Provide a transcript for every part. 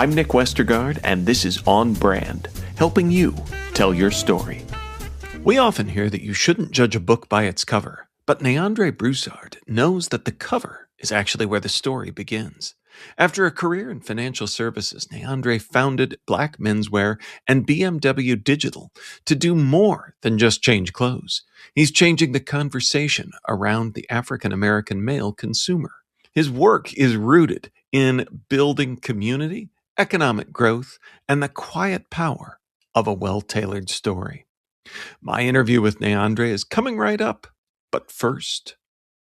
I'm Nick Westergaard, and this is On Brand, helping you tell your story. We often hear that you shouldn't judge a book by its cover, but NéAndré Broussard knows that the cover is actually where the story begins. After a career in financial services, NéAndré founded Black Menswear and BMW Digital to do more than just change clothes. He's changing the conversation around the African-American male consumer. His work is rooted in building community, economic growth, and the quiet power of a well-tailored story. My interview with NéAndré is coming right up, but first...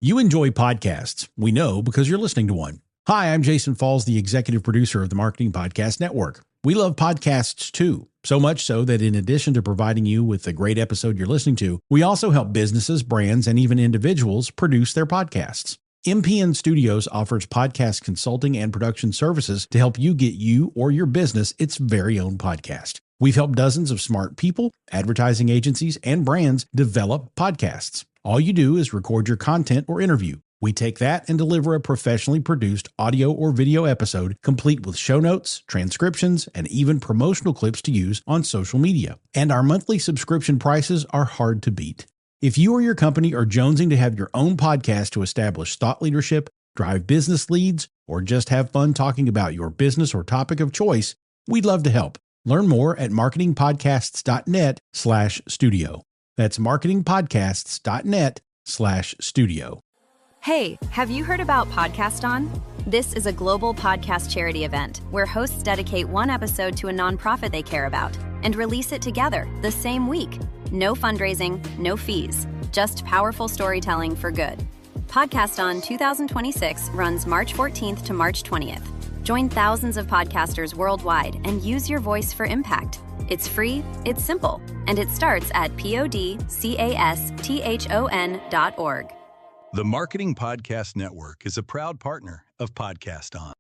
You enjoy podcasts. We know because you're listening to one. Hi, I'm Jason Falls, the executive producer of the Marketing Podcast Network. We love podcasts too, so much so that in addition to providing you with the great episode you're listening to, we also help businesses, brands, and even individuals produce their podcasts. MPN Studios offers podcast consulting and production services to help you get you or your business its very own podcast. We've helped dozens of smart people, advertising agencies, and brands develop podcasts. All you do is record your content or interview. We take that and deliver a professionally produced audio or video episode complete with show notes, transcriptions, and even promotional clips to use on social media. And our monthly subscription prices are hard to beat. If you or your company are jonesing to have your own podcast to establish thought leadership, drive business leads, or just have fun talking about your business or topic of choice, we'd love to help. Learn more at marketingpodcasts.net/studio. That's marketingpodcasts.net/studio. Hey, have you heard about Podcast On? This is a global podcast charity event where hosts dedicate one episode to a nonprofit they care about and release it together the same week. No fundraising, no fees, just powerful storytelling for good. Podcast On 2026 runs March 14th to March 20th. Join thousands of podcasters worldwide and use your voice for impact. It's free, it's simple, and it starts at podcasthon.org. The Marketing Podcast Network is a proud partner of Podcast On.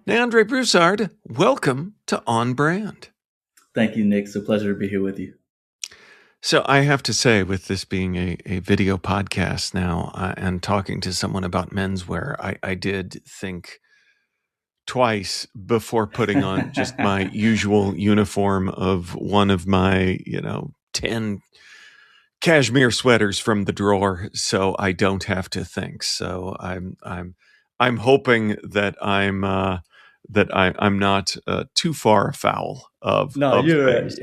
NéAndré Broussard, welcome to On Brand. Thank you, Nick. It's a pleasure to be here with you. So I have to say, with this being a video podcast now and talking to someone about menswear, I did think twice before putting on just my usual uniform of one of my, 10 cashmere sweaters from the drawer, so I don't have to think. So I'm hoping that I'm not too far afoul of. No, you're right.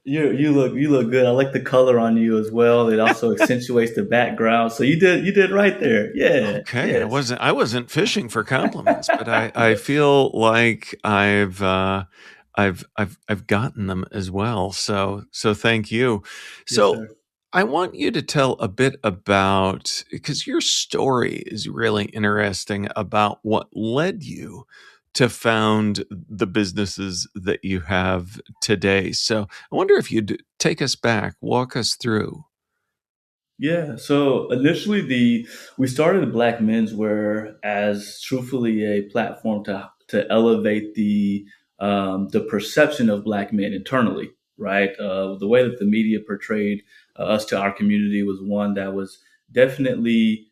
You look good. I like the color on you as well. It also accentuates the background. So you did right there. Yeah. Okay. Yes. I wasn't fishing for compliments, but I feel like I've gotten them as well. So thank you. So. Yes, I want you to tell a bit about, because your story is really interesting about what led you to found the businesses that you have today. So I wonder if you'd take us back, walk us through. Yeah. So initially, we started Black Menswear as truthfully a platform to elevate the perception of Black men internally. Right. The way that the media portrayed us to our community was one that was definitely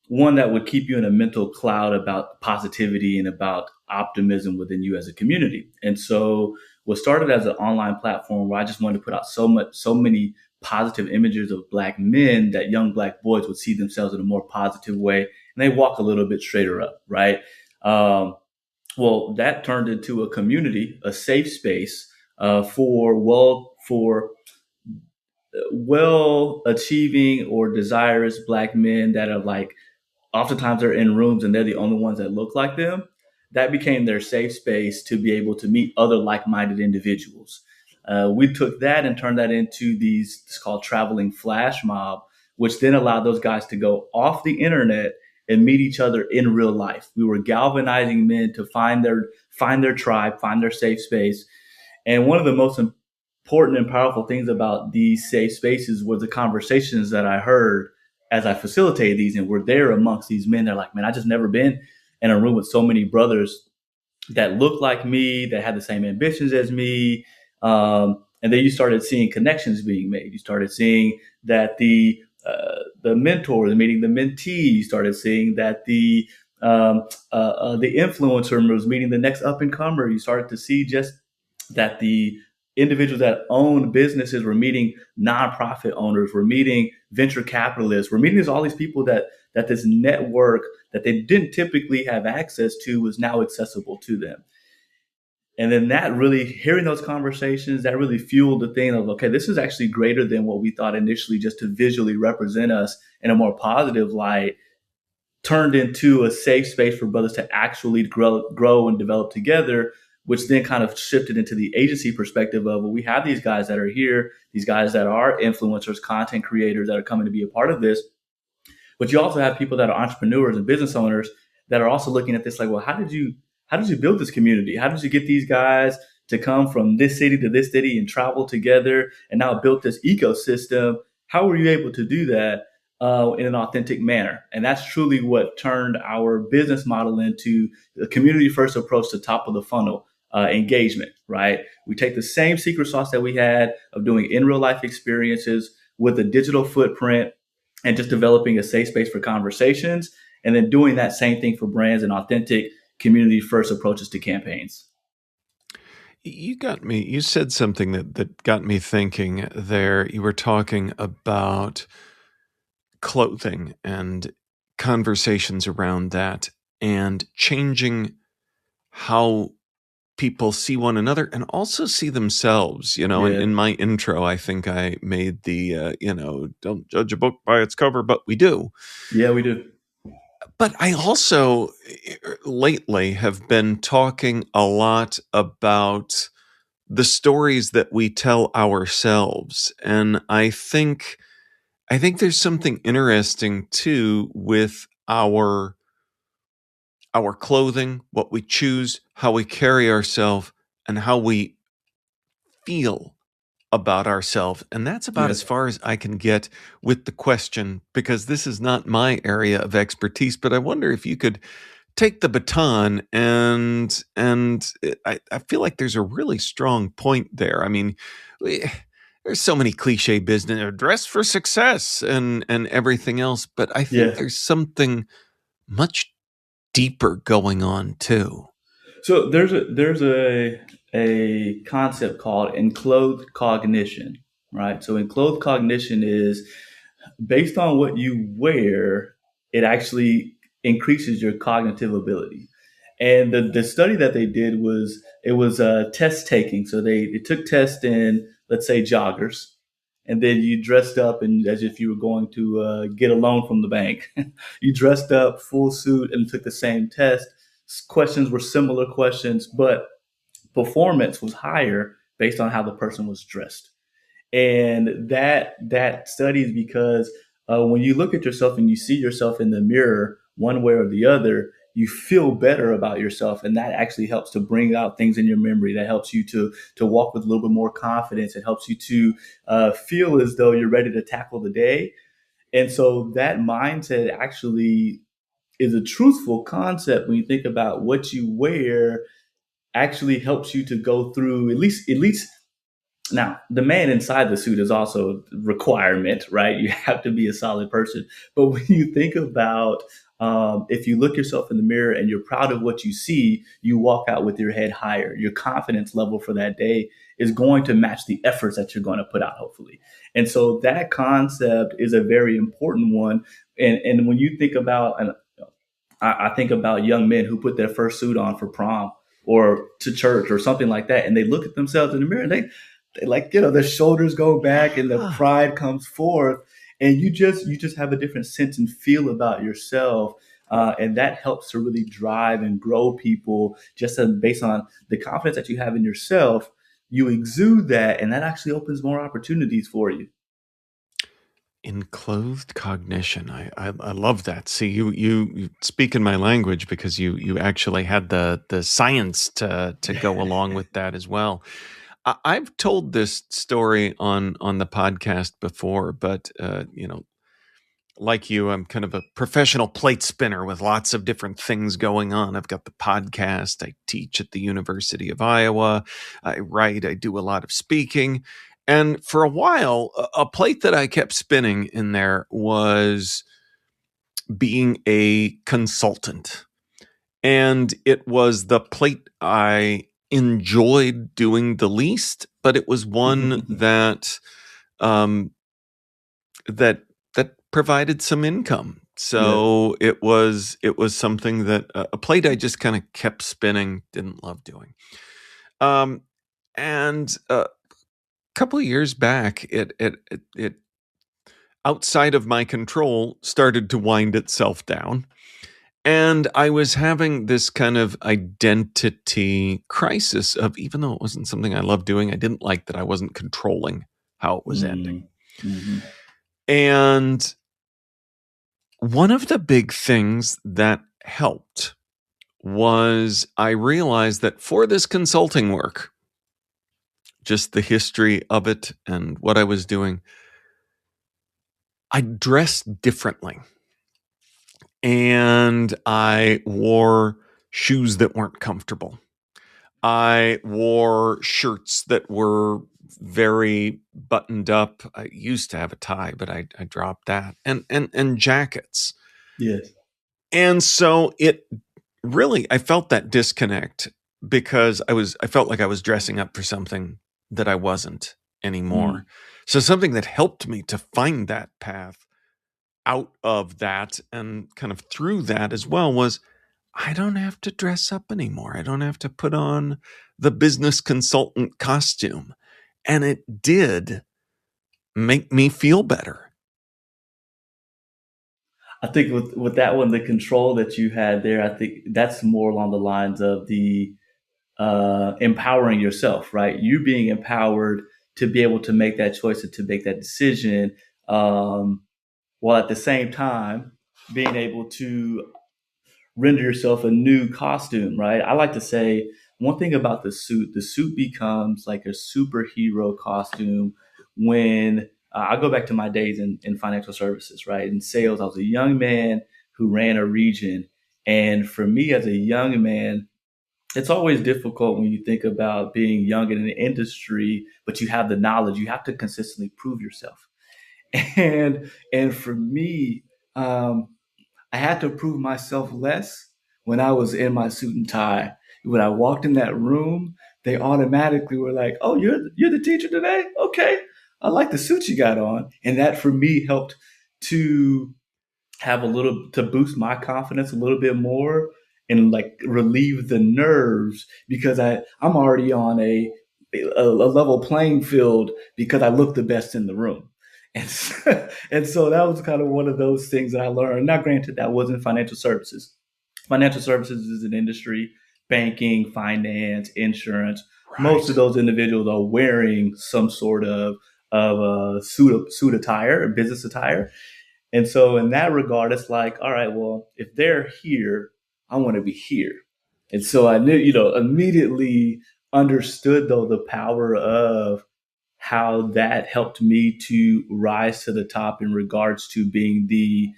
one that would keep you in a mental cloud about positivity and about optimism within you as a community. And so what started as an online platform where I just wanted to put out so many positive images of Black men that young Black boys would see themselves in a more positive way and they walk a little bit straighter up. Right. Well, that turned into a community, a safe space for well-achieving or desirous Black men that are like, oftentimes they're in rooms and they're the only ones that look like them. That became their safe space to be able to meet other like-minded individuals. We took that and turned that into it's called traveling flash mob, which then allowed those guys to go off the internet and meet each other in real life. We were galvanizing men to find their tribe, find their safe space. And one of the most important and powerful things about these safe spaces were the conversations that I heard as I facilitated these and were there amongst these men. They're like, man, I just never been in a room with so many brothers that look like me, that had the same ambitions as me. And then you started seeing connections being made. You started seeing that the mentor is meeting the mentee. You started seeing that the The influencer was meeting the next up and comer. You started to see just that the individuals that own businesses were meeting nonprofit owners, were meeting venture capitalists, were meeting all these people that this network that they didn't typically have access to was now accessible to them. And then that really, hearing those conversations, that really fueled the thing of, okay, this is actually greater than what we thought initially, just to visually represent us in a more positive light, turned into a safe space for brothers to actually grow and develop together, which then kind of shifted into the agency perspective of, well, we have these guys that are here, these guys that are influencers, content creators that are coming to be a part of this. But you also have people that are entrepreneurs and business owners that are also looking at this like, well, how did you build this community? How did you get these guys to come from this city to this city and travel together and now built this ecosystem? How were you able to do that in an authentic manner? And that's truly what turned our business model into a community first approach to top of the funnel engagement, right? We take the same secret sauce that we had of doing in real life experiences with a digital footprint and just developing a safe space for conversations, and then doing that same thing for brands and authentic community first approaches to campaigns. You said something that got me thinking there. You were talking about clothing and conversations around that and changing how people see one another and also see themselves. In my intro, I think I made the, don't judge a book by its cover, but we do. Yeah, we do. But I also lately have been talking a lot about the stories that we tell ourselves. And I think there's something interesting too with our clothing, what we choose, how we carry ourselves, and how we feel about ourselves. And that's about as far as I can get with the question, because this is not my area of expertise. But I wonder if you could take the baton and I feel like there's a really strong point there. I mean, there's so many cliche business, dress for success and everything else, but I think there's something much deeper going on too. So there's a concept called Enclothed Cognition, right? So Enclothed Cognition is based on what you wear, it actually increases your cognitive ability. And the study that they did was, it was test taking. So they took tests in, let's say, joggers, and then you dressed up and as if you were going to get a loan from the bank. You dressed up full suit and took the same test. Questions were similar questions, but performance was higher based on how the person was dressed. And that study is because when you look at yourself and you see yourself in the mirror, one way or the other, you feel better about yourself, and that actually helps to bring out things in your memory. That helps you to walk with a little bit more confidence. It helps you to feel as though you're ready to tackle the day. And so that mindset actually is a truthful concept when you think about what you wear actually helps you to go through at least. Now, the man inside the suit is also a requirement, right? You have to be a solid person. But when you think about if you look yourself in the mirror and you're proud of what you see, you walk out with your head higher. Your confidence level for that day is going to match the efforts that you're going to put out, hopefully. And so that concept is a very important one. And when you think about, and I think about young men who put their first suit on for prom or to church or something like that, and they look at themselves in the mirror and they like, their shoulders go back and the pride comes forth, and you just have a different sense and feel about yourself. And that helps to really drive and grow people just based on the confidence that you have in yourself. You exude that, and that actually opens more opportunities for you. Enclothed cognition. I love that. See, you speak in my language because you actually had the science to go along with that as well. I've told this story on the podcast before, but like you, I'm kind of a professional plate spinner with lots of different things going on. I've got the podcast. I teach at the University of Iowa. I write. I do a lot of speaking. And for a while, a plate that I kept spinning in there was being a consultant. And it was the plate I enjoyed doing the least, but it was one that that provided some income. So it was something that a plate I just kind of kept spinning, didn't love doing. And a couple of years back, it outside of my control started to wind itself down. And I was having this kind of identity crisis of, even though it wasn't something I loved doing, I didn't like that I wasn't controlling how it was ending. Mm-hmm. And one of the big things that helped was I realized that for this consulting work, just the history of it and what I was doing, I dressed differently. And I wore shoes that weren't comfortable. I wore shirts that were very buttoned up. I used to have a tie, but I dropped that. And jackets. Yes. And so it really, I felt that disconnect because I felt like I was dressing up for something that I wasn't anymore. So something that helped me to find that path out of that and kind of through that as well was, I don't have to dress up anymore. I don't have to put on the business consultant costume. And it did make me feel better. I think with that one, the control that you had there, I think that's more along the lines of the empowering yourself, right? You being empowered to be able to make that choice and to make that decision, while at the same time being able to render yourself a new costume, right? I like to say one thing about the suit becomes like a superhero costume when I go back to my days in financial services, right? In sales, I was a young man who ran a region. And for me as a young man, it's always difficult when you think about being young in an industry, but you have the knowledge, you have to consistently prove yourself. And for me, I had to prove myself less when I was in my suit and tie. When I walked in that room, they automatically were like, "Oh, you're the teacher today? Okay, I like the suit you got on." And that for me helped to have to boost my confidence a little bit more and like relieve the nerves because I'm already on a level playing field because I look the best in the room. And so that was kind of one of those things that I learned. Now, granted, that wasn't financial services. Financial services is an industry, banking, finance, insurance. Right. Most of those individuals are wearing some sort of suit attire or business attire. And so in that regard, it's like, all right, well, if they're here, I want to be here. And so I knew, immediately understood, though, the power of how that helped me to rise to the top in regards to being the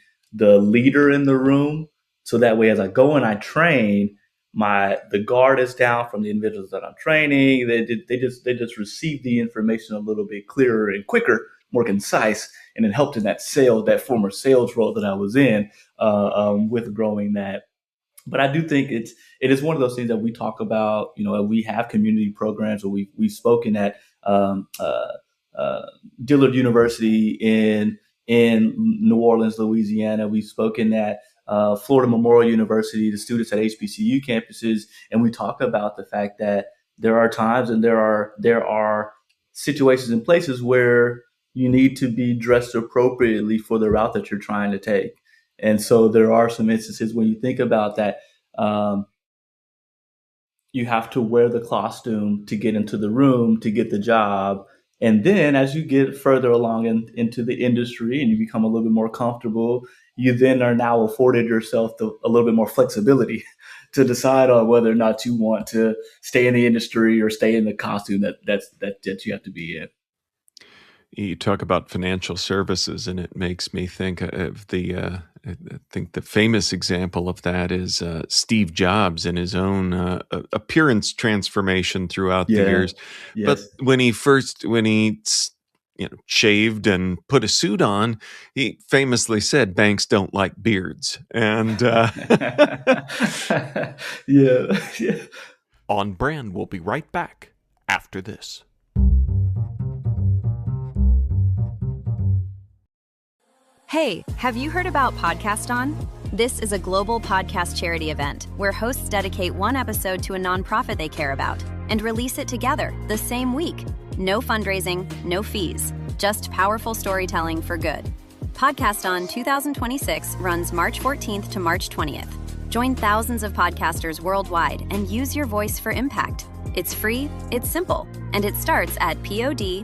leader in the room. So that way, as I go and I train, the guard is down from the individuals that I'm training. They just receive the information a little bit clearer and quicker, more concise, and it helped in that former sales role that I was in with growing that. But I do think it is one of those things that we talk about. We have community programs, or we've spoken at Dillard University in New Orleans, Louisiana. We've spoken at Florida Memorial University, the students at HBCU campuses, and we talk about the fact that there are times and there are situations and places where you need to be dressed appropriately for the route that you're trying to take. And so there are some instances when you think about that, you have to wear the costume to get into the room, to get the job. And then as you get further along into the industry and you become a little bit more comfortable, you then are now afforded yourself a little bit more flexibility to decide on whether or not you want to stay in the industry or stay in the costume that you have to be in. You talk about financial services, and it makes me think of I think the famous example of that is Steve Jobs and his own appearance transformation throughout the years. Yes. But when he shaved and put a suit on, he famously said, "Banks don't like beards." And Yeah. On Brand will be right back after this. Hey, have you heard about Podcast On? This is a global podcast charity event where hosts dedicate one episode to a nonprofit they care about and release it together the same week. No fundraising, no fees, just powerful storytelling for good. Podcast On 2026 runs March 14th to March 20th. Join thousands of podcasters worldwide and use your voice for impact. It's free, it's simple, and it starts at podcaston.org.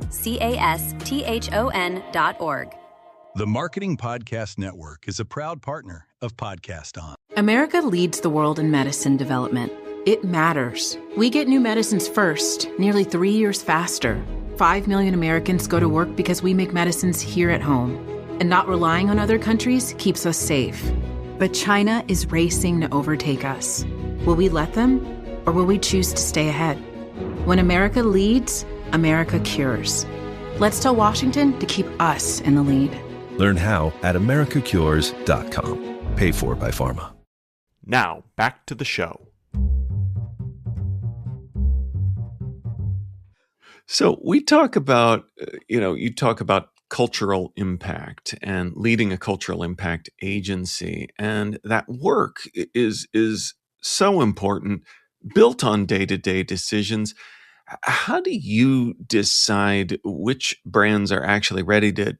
The Marketing Podcast Network is a proud partner of Podcast On. America leads the world in medicine development. It matters. We get new medicines first, nearly 3 years faster. 5 million Americans go to work because we make medicines here at home. And not relying on other countries keeps us safe. But China is racing to overtake us. Will we let them, or will we choose to stay ahead? When America leads, America cures. Let's tell Washington to keep us in the lead. Learn how at americacures.com. Paid for by pharma. Now, back to the show. So we talk about, you talk about cultural impact and leading a cultural impact agency. And that work is so important, built on day-to-day decisions. How do you decide which brands are actually ready to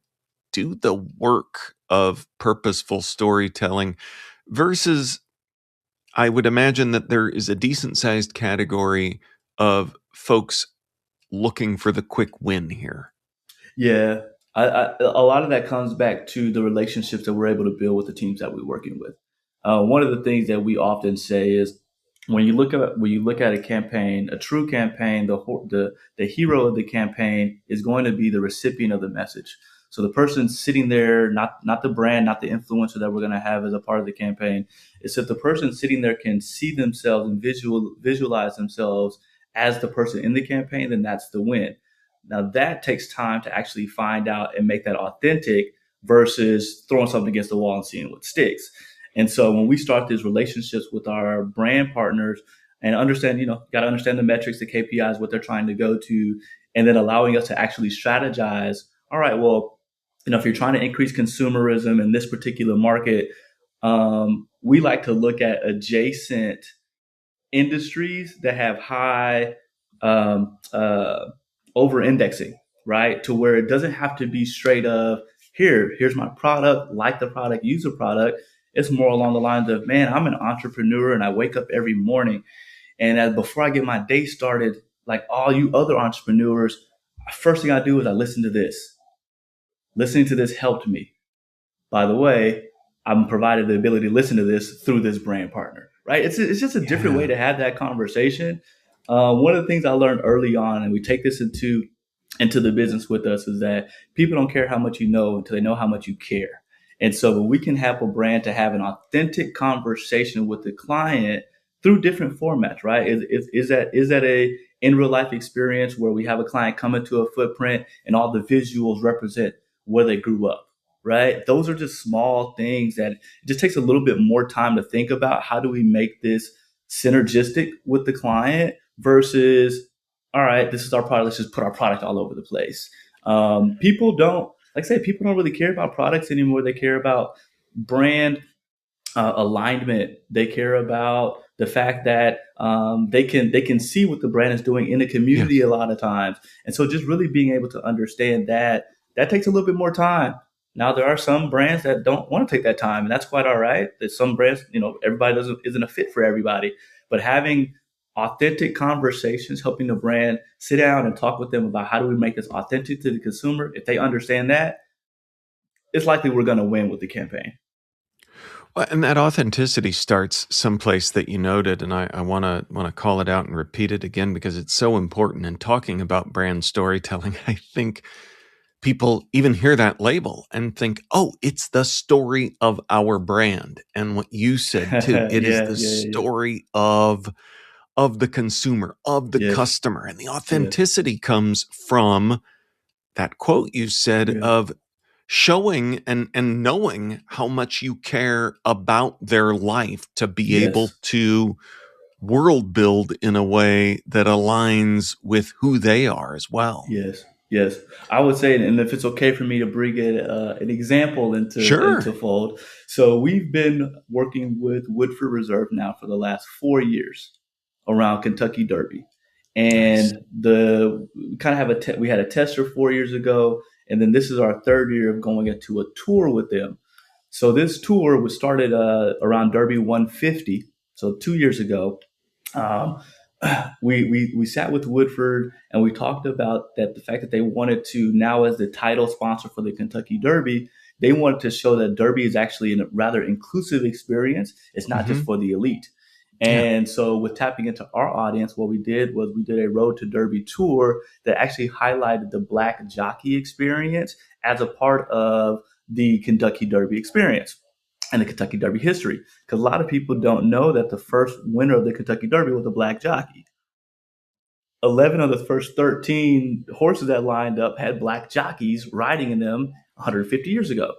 do the work of purposeful storytelling versus, I would imagine that there is a decent sized category of folks looking for the quick win here? Yeah. A lot of that comes back to the relationships that we're able to build with the teams that we're working with. One of the things that we often say is when you look at a campaign, a true campaign, the hero of the campaign is going to be the recipient of the message. So the person sitting there, not the brand, not the influencer that we're going to have as a part of the campaign, is if the person sitting there can see themselves and visualize themselves as the person in the campaign, then that's the win. Now that takes time to actually find out and make that authentic versus throwing something against the wall and seeing what sticks. And so when we start these relationships with our brand partners and understand, got to understand the metrics, the KPIs, what they're trying to go to, and then allowing us to actually strategize. All right, well, if you're trying to increase consumerism in this particular market, we like to look at adjacent industries that have high over-indexing, right? To where it doesn't have to be straight of, here's my product, like the product, use the product. It's more along the lines of, man, I'm an entrepreneur and I wake up every morning. And before I get my day started, like all you other entrepreneurs, first thing I do is I listen to this. Listening to this helped me. By the way, I'm provided the ability to listen to this through this brand partner, right? It's just a different way to have that conversation. One of the things I learned early on, and we take this into the business with us, is that people don't care how much you know until they know how much you care. And so when we can help a brand to have an authentic conversation with the client through different formats, right? Is that a in real life experience where we have a client come into a footprint and all the visuals represent where they grew up, right? Those are just small things that it just takes a little bit more time to think about. How do we make this synergistic with the client versus, all right, this is our product, let's just put our product all over the place. People don't really care about products anymore. They care about brand alignment. They care about the fact that they can see what the brand is doing in the community a lot of times. And so just really being able to understand that takes a little bit more time. Now, there are some brands that don't want to take that time, and that's quite all right. There's some brands, everybody isn't a fit for everybody, but having authentic conversations, helping the brand sit down and talk with them about how do we make this authentic to the consumer. If they understand that, it's likely we're going to win with the campaign. Well, and that authenticity starts someplace that you noted, and I want to call it out and repeat it again because it's so important in talking about brand storytelling. I think people even hear that label and think, oh, it's the story of our brand. And what you said too, it is the story of the consumer, of the customer. And the authenticity comes from that quote you said Yeah. of showing and knowing how much you care about their life to be able Yes. to world build in a way that aligns with who they are as well. Yes. Yes. I would say, and if it's okay for me to bring an example into Sure. fold. So we've been working with Woodford Reserve now for the last 4 years around Kentucky Derby. Nice. And we kind of have we had a tester 4 years ago, and then this is our third year of going into a tour with them. So this tour was started around Derby 150, so 2 years ago. Um, we sat with Woodford and we talked about that the fact that they wanted to now, as the title sponsor for the Kentucky Derby, they wanted to show that Derby is actually a rather inclusive experience. It's not just for the elite. Yeah. And so with tapping into our audience, what we did was we did a Road to Derby tour that actually highlighted the Black jockey experience as a part of the Kentucky Derby experience and the Kentucky Derby history. Because a lot of people don't know that the first winner of the Kentucky Derby was a Black jockey. 11 of the first 13 horses that lined up had Black jockeys riding in them 150 years ago.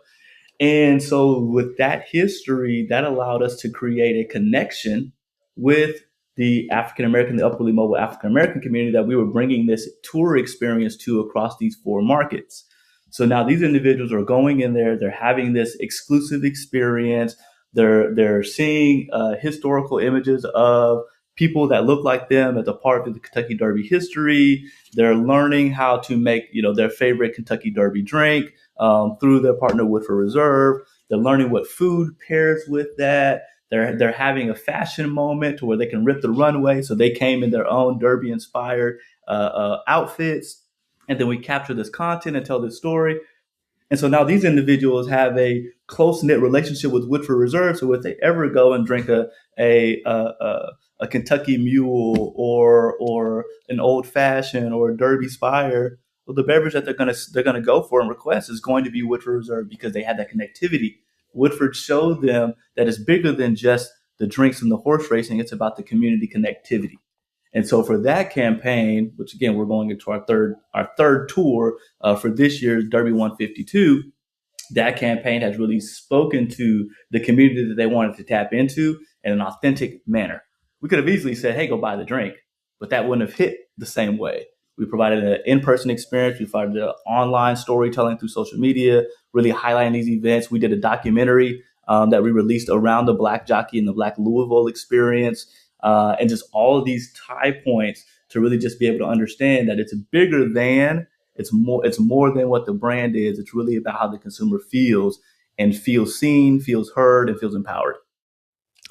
And so with that history, that allowed us to create a connection with the African-American, the upwardly mobile African-American community that we were bringing this tour experience to across these 4 markets. So now these individuals are going in there, they're having this exclusive experience. They're seeing historical images of people that look like them as a part of the Kentucky Derby history. They're learning how to make, their favorite Kentucky Derby drink through their partner Woodford Reserve. They're learning what food pairs with that. They're having a fashion moment to where they can rip the runway. So they came in their own Derby inspired outfits. And then we capture this content and tell this story. And so now these individuals have a close knit relationship with Woodford Reserve. So if they ever go and drink a Kentucky Mule or an Old Fashioned or a Derby Spire, well, the beverage that they're gonna go for and request is going to be Woodford Reserve because they have that connectivity. Woodford showed them that it's bigger than just the drinks and the horse racing. It's about the community connectivity. And so for that campaign, which again, we're going into our third tour for this year's Derby 152, that campaign has really spoken to the community that they wanted to tap into in an authentic manner. We could have easily said, hey, go buy the drink, but that wouldn't have hit the same way. We provided an in-person experience. We provided online storytelling through social media, really highlighting these events. We did a documentary that we released around the Black jockey and the Black Louisville experience. And just all of these tie points to really just be able to understand that it's bigger than, it's more than what the brand is. It's really about how the consumer feels and feels seen, feels heard, and feels empowered.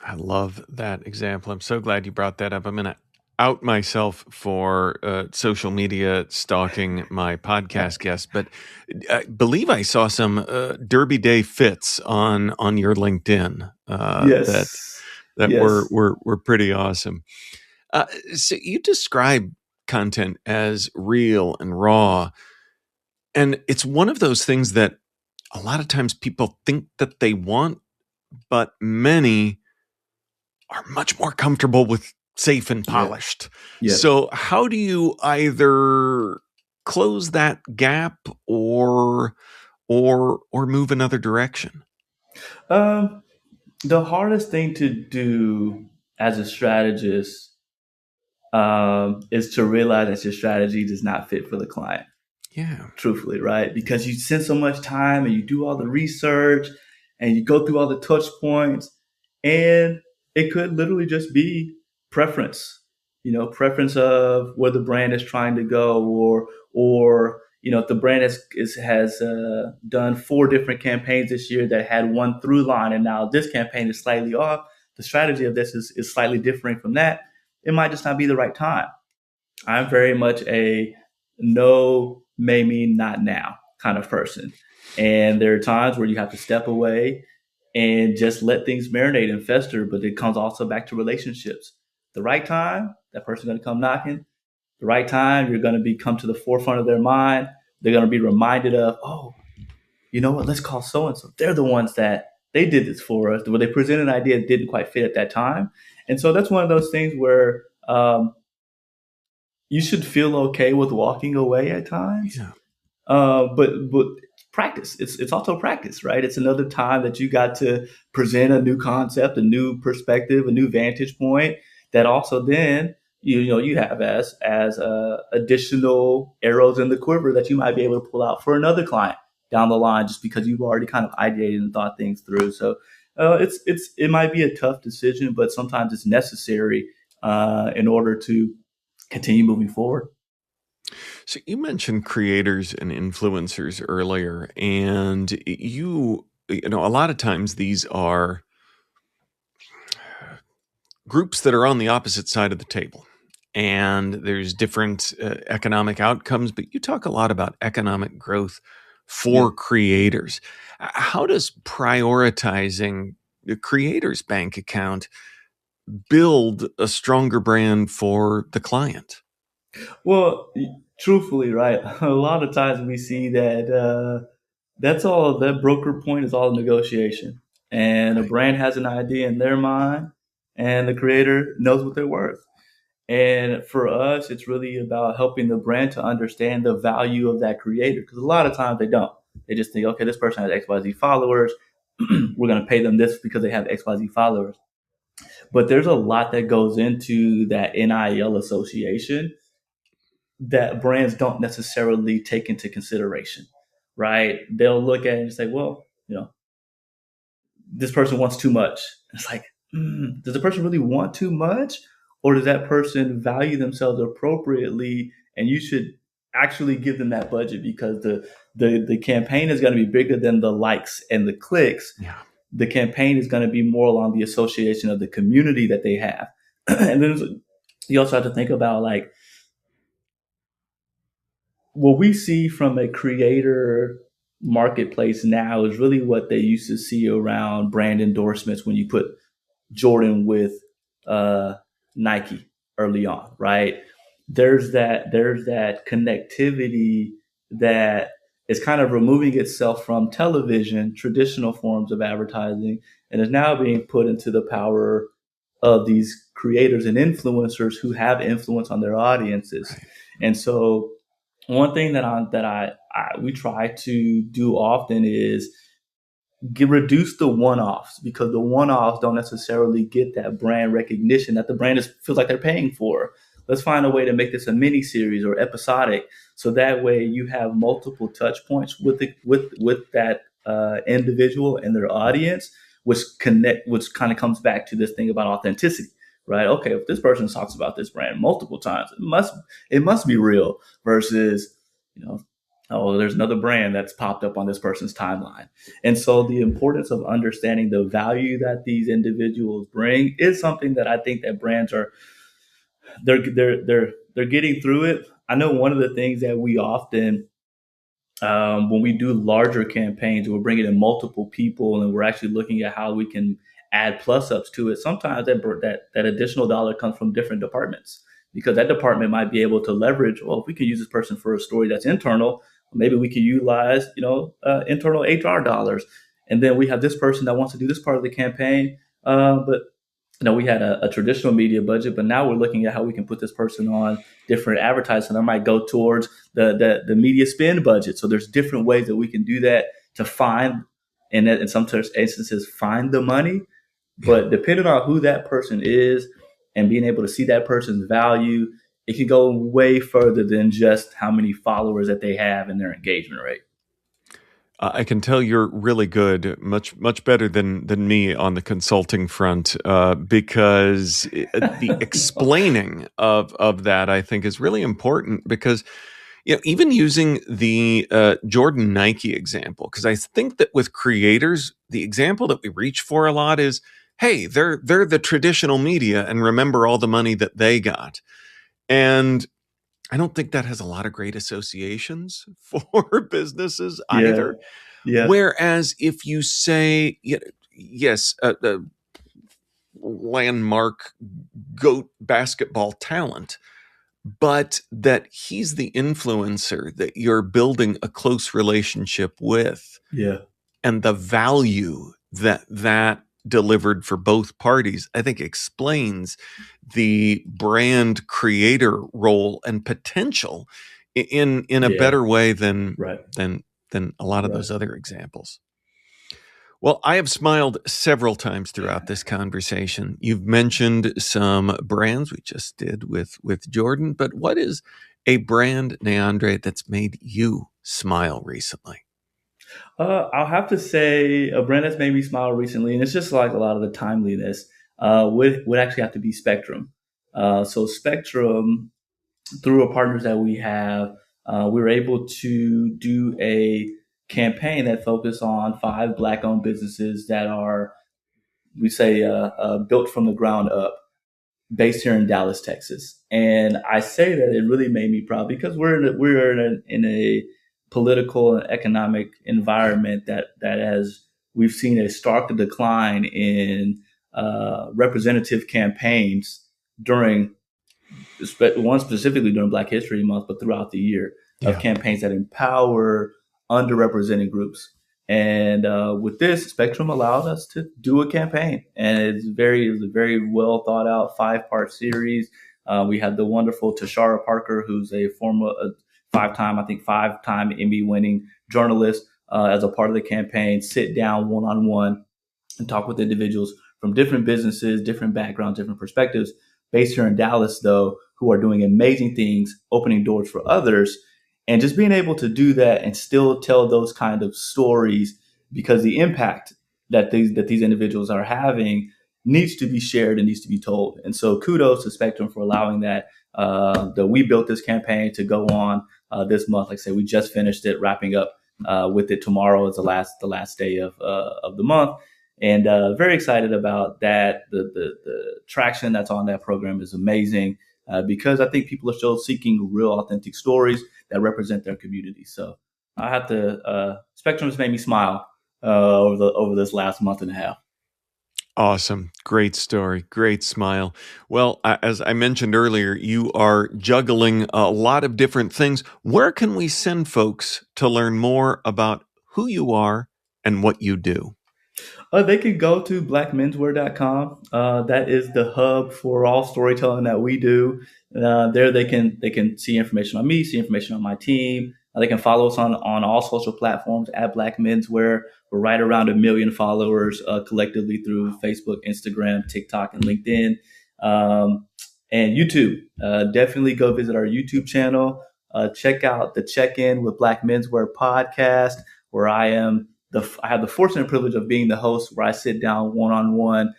I love that example. I'm so glad you brought that up. I'm going to out myself for social media stalking my podcast guests, but I believe I saw some Derby Day fits on your LinkedIn. Yes. That Yes. were pretty awesome. So you describe content as real and raw, and it's one of those things that a lot of times people think that they want, but many are much more comfortable with safe and polished. Yeah. So how do you either close that gap or move another direction? The hardest thing to do as a strategist is to realize that your strategy does not fit for the client. Yeah. Truthfully, right? Because you spend so much time and you do all the research and you go through all the touch points, and it could literally just be preference, preference of where the brand is trying to go, or if the brand has done 4 different campaigns this year that had one through line, and now this campaign is slightly off. The strategy of this is slightly different from that. It might just not be the right time. I'm very much a no, maybe not now kind of person. And there are times where you have to step away and just let things marinate and fester. But it comes also back to relationships. The right time, that person's going to come knocking. The right time, you're going to come to the forefront of their mind. They're going to be reminded of, oh, you know what, let's call so-and-so. They're the ones that they did this for us, where they presented an idea that didn't quite fit at that time. And so that's one of those things where you should feel okay with walking away at times. Yeah. But practice. It's also practice, right? It's another time that you got to present a new concept, a new perspective, a new vantage point that also then you have as additional arrows in the quiver that you might be able to pull out for another client down the line, just because you've already kind of ideated and thought things through. So it might be a tough decision, but sometimes it's necessary in order to continue moving forward. So you mentioned creators and influencers earlier, and you know, a lot of times these are groups that are on the opposite side of the table, and there's different economic outcomes, but you talk a lot about economic growth for creators. How does prioritizing the creator's bank account build a stronger brand for the client? Well, truthfully, right? A lot of times we see that that broker point is all negotiation, and a brand has an idea in their mind, and the creator knows what they're worth. And for us, it's really about helping the brand to understand the value of that creator, because a lot of times they don't. They just think, okay, this person has XYZ followers. We're going to pay them this because they have XYZ followers. But there's a lot that goes into that NIL association that brands don't necessarily take into consideration, right? They'll look at it and say, well, this person wants too much. It's like, does the person really want too much? Or does that person value themselves appropriately? And you should actually give them that budget, because the campaign is going to be bigger than the likes and the clicks. Yeah. The campaign is going to be more along the association of the community that they have. And then you also have to think about, like, what we see from a creator marketplace now is really what they used to see around brand endorsements when you put Jordan with Nike early on, right? There's that connectivity that is kind of removing itself from television, traditional forms of advertising, and is now being put into the power of these creators and influencers who have influence on their audiences. Right. And so one thing that we try to do often is reduce the one-offs, because the one-offs don't necessarily get that brand recognition that the brand feels like they're paying for. Let's find a way to make this a mini series or episodic, so that way you have multiple touch points with that individual and their audience, which kind of comes back to this thing about authenticity, right? Okay, if this person talks about this brand multiple times, it must be real, versus, oh, there's another brand that's popped up on this person's timeline. And so the importance of understanding the value that these individuals bring is something that I think that brands they're getting through it. I know one of the things that we often, when we do larger campaigns, we're bringing in multiple people and we're actually looking at how we can add plus ups to it. Sometimes that additional dollar comes from different departments, because that department might be able to leverage, well, if we can use this person for a story that's internal, maybe we can utilize, internal HR dollars. And then we have this person that wants to do this part of the campaign. But we had a traditional media budget, but now we're looking at how we can put this person on different advertising. That might go towards the media spend budget. So there's different ways that we can do that to find, and in some instances, find the money. But depending on who that person is and being able to see that person's value, it can go way further than just how many followers that they have and their engagement rate. I can tell you're really good, much better than me on the consulting front, because the explaining of that, I think, is really important, because even using the Jordan Nike example, because I think that with creators, the example that we reach for a lot is, hey, they're the traditional media, and remember all the money that they got. And I don't think that has a lot of great associations for businesses either. Yeah. Whereas if you say, yes, landmark GOAT basketball talent, but that he's the influencer that you're building a close relationship with. Yeah. And the value that delivered for both parties, I think, explains the brand creator role and potential in a better way than Right. than a lot of Right. those other examples. Well, I have smiled several times throughout this conversation. You've mentioned some brands we just did with Jordan, but what is a brand, NéAndré, that's made you smile recently? I'll have to say a brand that's made me smile recently, and it's just like a lot of the timeliness, would actually have to be Spectrum. So Spectrum, through our partners that we have, we were able to do a campaign that focused on 5 Black-owned businesses that are, we say, built from the ground up, based here in Dallas, Texas. And I say that it really made me proud because we're in a political and economic environment that we've seen a stark decline in representative campaigns during one specifically during Black History Month, but throughout the year of campaigns that empower underrepresented groups. And with this, Spectrum allowed us to do a campaign, and it was a very well thought out 5-part series. We had the wonderful Tashara Parker, who's a former 5-time Emmy winning journalist, as a part of the campaign, sit down one-on-one and talk with individuals from different businesses, different backgrounds, different perspectives, based here in Dallas, though, who are doing amazing things, opening doors for others. And just being able to do that and still tell those kind of stories, because the impact that these individuals are having needs to be shared and needs to be told. And so kudos to Spectrum for allowing that we built this campaign to go on this month. Like I said, we just finished it, wrapping up with it tomorrow is the last day of the month. And very excited about that. The traction that's on that program is amazing, because I think people are still seeking real, authentic stories that represent their community. So I have to. Spectrum has made me smile over this last month and a half. Awesome. Great story. Great smile. Well, as I mentioned earlier, you are juggling a lot of different things. Where can we send folks to learn more about who you are and what you do? They can go to blackmenswear.com. That is the hub for all storytelling that we do. There they can see information on me, see information on my team. They can follow us on all social platforms at Black Menswear. We're right around 1 million followers collectively through Facebook, Instagram, TikTok, and LinkedIn, and YouTube. Definitely go visit our YouTube channel. Check out the Check-In with Black Menswear podcast, where I have the fortunate privilege of being the host, where I sit down one-on-one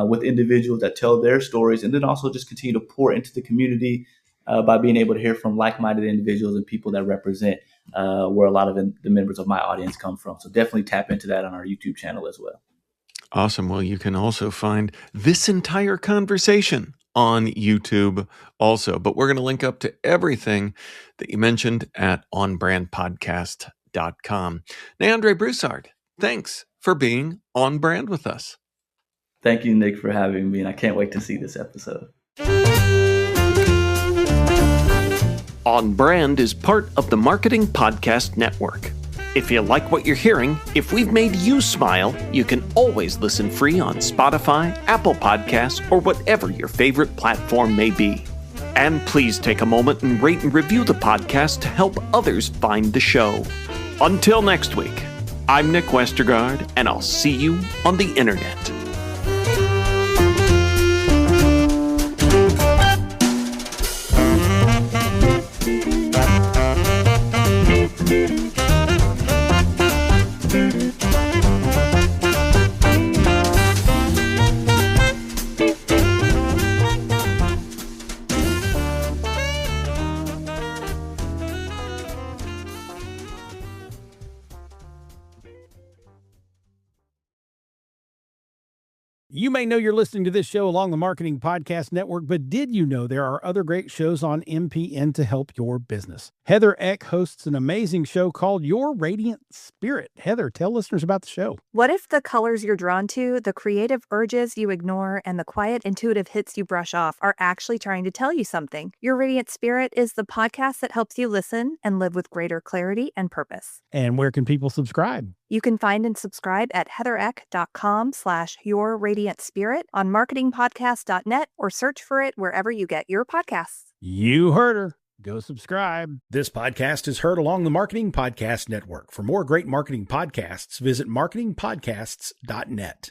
with individuals that tell their stories, and then also just continue to pour into the community by being able to hear from like-minded individuals and people that represent where a lot of the members of my audience come from. So definitely tap into that on our YouTube channel as well. Awesome. Well, you can also find this entire conversation on YouTube also, but we're going to link up to everything that you mentioned at onbrandpodcast.com. NéAndré Broussard, thanks for being on brand with us. Thank you, Nick, for having me, and I can't wait to see this episode. On Brand is part of the Marketing Podcast Network. If you like what you're hearing, if we've made you smile, you can always listen free on Spotify, Apple Podcasts, or whatever your favorite platform may be. And please take a moment and rate and review the podcast to help others find the show. Until next week, I'm Nick Westergaard, and I'll see you on the internet. You may know you're listening to this show along the Marketing Podcast Network, but did you know there are other great shows on MPN to help your business? Heather Eck hosts an amazing show called Your Radiant Spirit. Heather, tell listeners about the show. What if the colors you're drawn to, the creative urges you ignore, and the quiet intuitive hits you brush off are actually trying to tell you something? Your Radiant Spirit is the podcast that helps you listen and live with greater clarity and purpose. And where can people subscribe? You can find and subscribe at heathereck.com/yourradiantspirit, on marketingpodcast.net, or search for it wherever you get your podcasts. You heard her. Go subscribe. This podcast is heard along the Marketing Podcast Network. For more great marketing podcasts, visit marketingpodcasts.net.